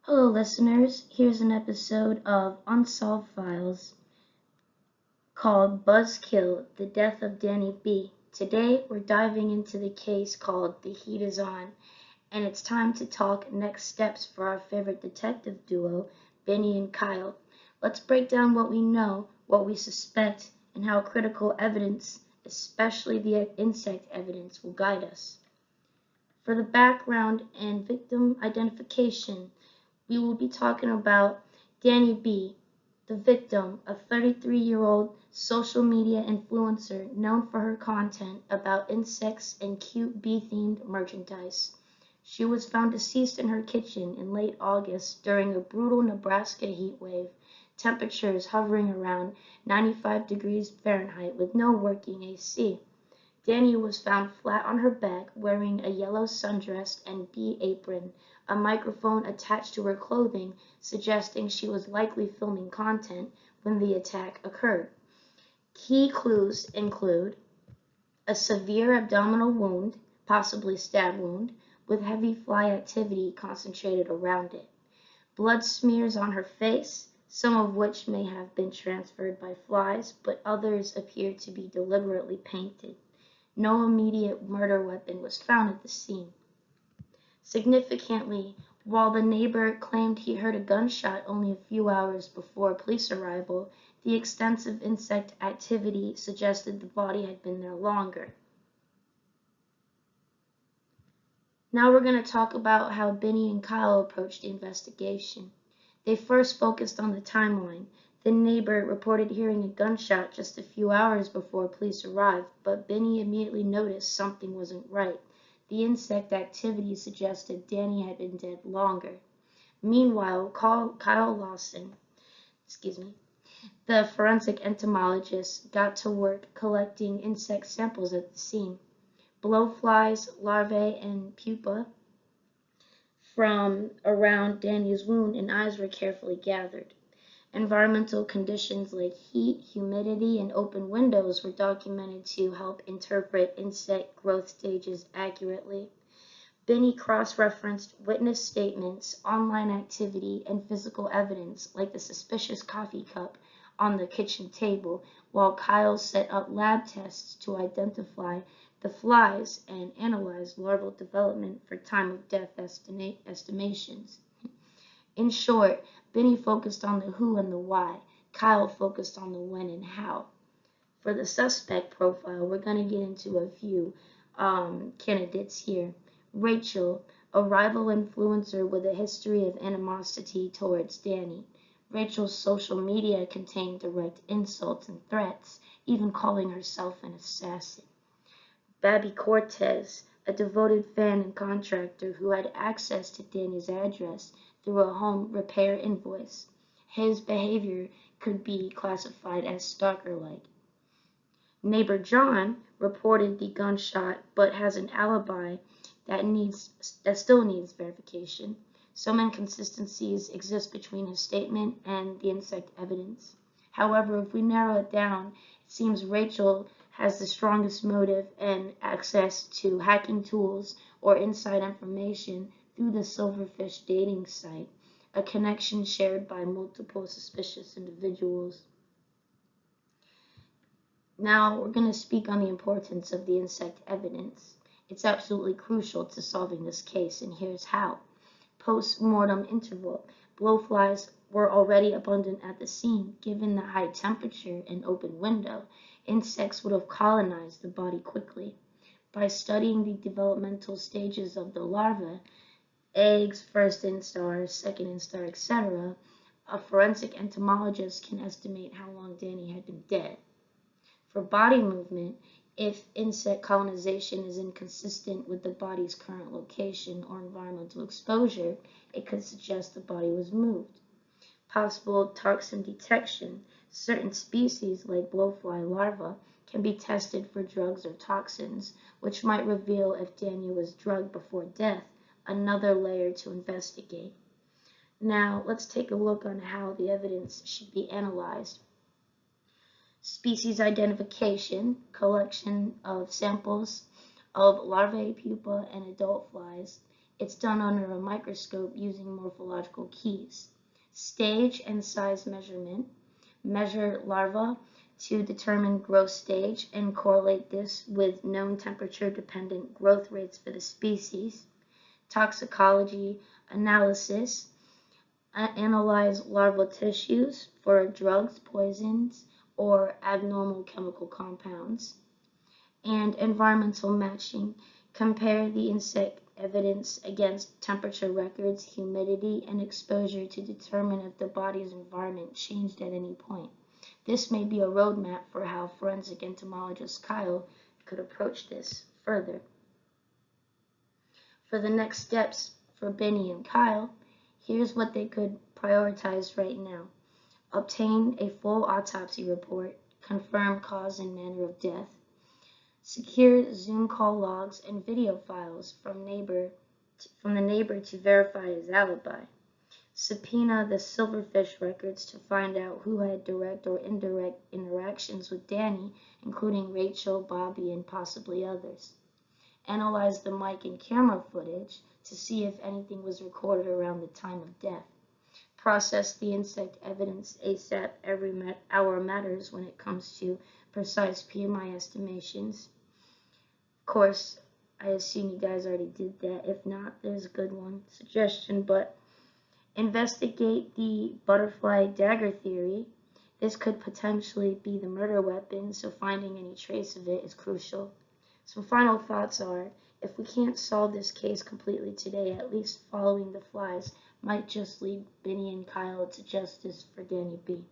Hello, listeners. Here's an episode of Unsolved Files called Buzzkill, The Death of Dannie B. Today, we're diving into the case called The Heat Is On, and it's time to talk next steps for our favorite detective duo, Benny and Kyle. Let's break down what we know, what we suspect, and how critical evidence, especially the insect evidence, will guide us. For the background and victim identification, we will be talking about Dannie B, the victim, a 33-year-old social media influencer known for her content about insects and cute bee-themed merchandise. She was found deceased in her kitchen in late August during a brutal Nebraska heat wave, temperatures hovering around 95 degrees Fahrenheit with no working AC. Dannie was found flat on her back, wearing a yellow sundress and bee apron, a microphone attached to her clothing, suggesting she was likely filming content when the attack occurred. Key clues include a severe abdominal wound, possibly stab wound, with heavy fly activity concentrated around it. Blood smears on her face, some of which may have been transferred by flies, but others appear to be deliberately painted. No immediate murder weapon was found at the scene. Significantly, while the neighbor claimed he heard a gunshot only a few hours before police arrival, the extensive insect activity suggested the body had been there longer. Now we're going to talk about how Benny and Kyle approached the investigation. They first focused on the timeline. The neighbor reported hearing a gunshot just a few hours before police arrived, but Benny immediately noticed something wasn't right. The insect activity suggested Dannie had been dead longer. Meanwhile, Kyle Lawson, the forensic entomologist, got to work collecting insect samples at the scene. Blowflies, larvae, and pupa from around Dannie's wound and eyes were carefully gathered. Environmental conditions like heat, humidity, and open windows were documented to help interpret insect growth stages accurately. Benny cross-referenced witness statements, online activity, and physical evidence like the suspicious coffee cup on the kitchen table, while Kyle set up lab tests to identify the flies and analyze larval development for time of death estimations. In short, Benny focused on the who and the why. Kyle focused on the when and how. For the suspect profile, we're going to get into a few candidates here. Rachel, a rival influencer with a history of animosity towards Dannie. Rachel's social media contained direct insults and threats, even calling herself an assassin. Babby Cortez, a devoted fan and contractor who had access to Dannie's address through a home repair invoice. His behavior could be classified as stalker-like. Neighbor John reported the gunshot but has an alibi that still needs verification. Some inconsistencies exist between his statement and the insect evidence. However, if we narrow it down, it seems Rachel has the strongest motive and access to hacking tools or inside information through the Silverfish dating site, a connection shared by multiple suspicious individuals. Now we're going to speak on the importance of the insect evidence. It's absolutely crucial to solving this case, and here's how. Post-mortem interval. Blowflies were already abundant at the scene. Given the high temperature and open window, insects would have colonized the body quickly. By studying the developmental stages of the larva, eggs, first instar, second instar, etc., a forensic entomologist can estimate how long Dannie had been dead. For body movement, if insect colonization is inconsistent with the body's current location or environmental exposure, it could suggest the body was moved. Possible toxin detection. Certain species, like blowfly larvae, can be tested for drugs or toxins, which might reveal if Dannie was drugged before death, another layer to investigate. Now, let's take a look on how the evidence should be analyzed. Species identification, collection of samples of larvae, pupa, and adult flies. It's done under a microscope using morphological keys. Stage and size measurement. Measure larvae to determine growth stage and correlate this with known temperature-dependent growth rates for the species. Toxicology analysis. Analyze larval tissues for drugs, poisons, or abnormal chemical compounds. And environmental matching. Compare the insect evidence against temperature records, humidity, and exposure to determine if the body's environment changed at any point. This may be a roadmap for how forensic entomologist Kyle could approach this further. For the next steps for Benny and Kyle, here's what they could prioritize right now. Obtain a full autopsy report, confirm cause and manner of death, secure Zoom call logs and video files from the neighbor to verify his alibi. Subpoena the silverfish records to find out who had direct or indirect interactions with Dannie, including Rachel, Bobby, and possibly others. Analyze the mic and camera footage to see if anything was recorded around the time of death. Process the insect evidence ASAP. Every hour matters when it comes to precise PMI estimations. Of course, I assume you guys already did that. If not, there's a good one suggestion, but investigate the butterfly dagger theory. This could potentially be the murder weapon, so finding any trace of it is crucial. Some final thoughts are, if we can't solve this case completely today, at least following the flies might just lead Benny and Kyle to justice for Dannie B.